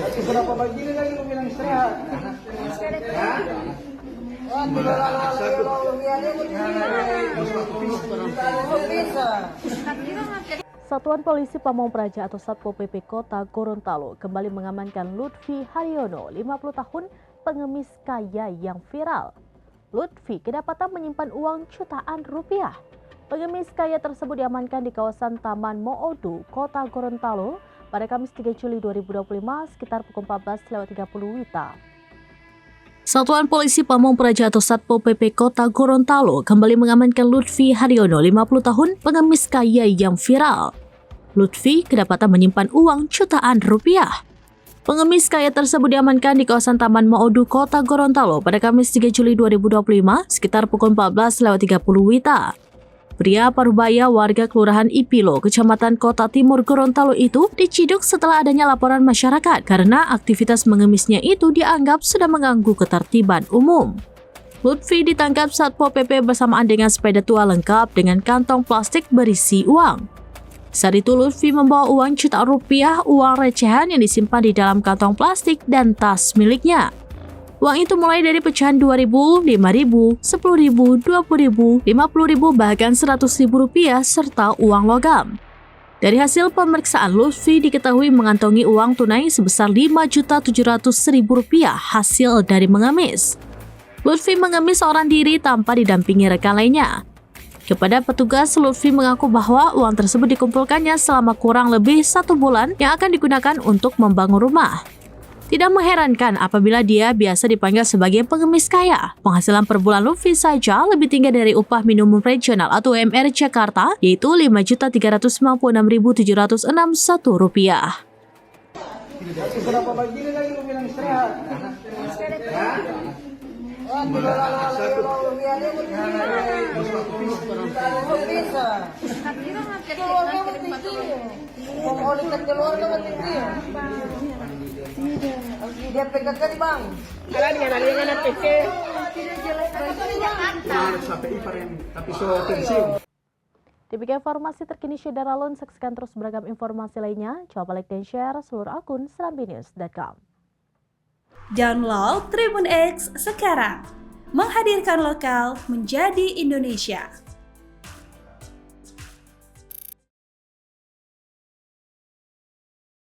Berapa pagi lagi lu bilang istirahat? Satuan Polisi Pamong Praja atau Satpol PP Kota Gorontalo kembali mengamankan Lutfi Haryono, 50 tahun, pengemis kaya yang viral. Lutfi kedapatan menyimpan uang jutaan rupiah. Pengemis kaya tersebut diamankan di kawasan Taman Moodu, Kota Gorontalo pada Kamis 3 Juli 2025 sekitar pukul 14.30 WITA. Satuan Polisi Pamong Praja atau Satpol PP Kota Gorontalo kembali mengamankan Lutfi Haryono, 50 tahun, pengemis kaya yang viral. Lutfi kedapatan menyimpan uang jutaan rupiah. Pengemis kaya tersebut diamankan di kawasan Taman Moodu, Kota Gorontalo pada Kamis 3 Juli 2025 sekitar pukul 14.30 WITA. Pria parubaya warga Kelurahan Ipilo, Kecamatan Kota Timur Gorontalo itu diciduk setelah adanya laporan masyarakat karena aktivitas mengemisnya itu dianggap sudah mengganggu ketertiban umum. Lutfi ditangkap Satpol PP bersamaan dengan sepeda tua lengkap dengan kantong plastik berisi uang. Saat itu Lutfi membawa uang jutaan rupiah, uang recehan yang disimpan di dalam kantong plastik dan tas miliknya. Uang itu mulai dari pecahan 2.000, 5.000, 10.000, 20.000, 50.000, bahkan 100.000 rupiah serta uang logam. Dari hasil pemeriksaan, Lutfi diketahui mengantongi uang tunai sebesar 5.700.000 rupiah hasil dari mengemis. Lutfi mengemis seorang diri tanpa didampingi rekan lainnya. Kepada petugas, Lutfi mengaku bahwa uang tersebut dikumpulkannya selama kurang lebih 1 bulan yang akan digunakan untuk membangun rumah. Tidak mengherankan apabila dia biasa dipanggil sebagai pengemis kaya. Penghasilan per bulan Lutfi saja lebih tinggi dari upah minimum regional atau UMR Jakarta, yaitu Rp5.396.761. Berapa pagi lagi lu bilang istirahat? Dia pegangkan bang. Kalau dengan aliran TC. Demikian informasi terkini Syederalun. Saksikan terus beragam informasi lainnya. Coba like dan share seluruh akun serambinews.com. Download Tribun X sekarang. Menghadirkan lokal menjadi Indonesia.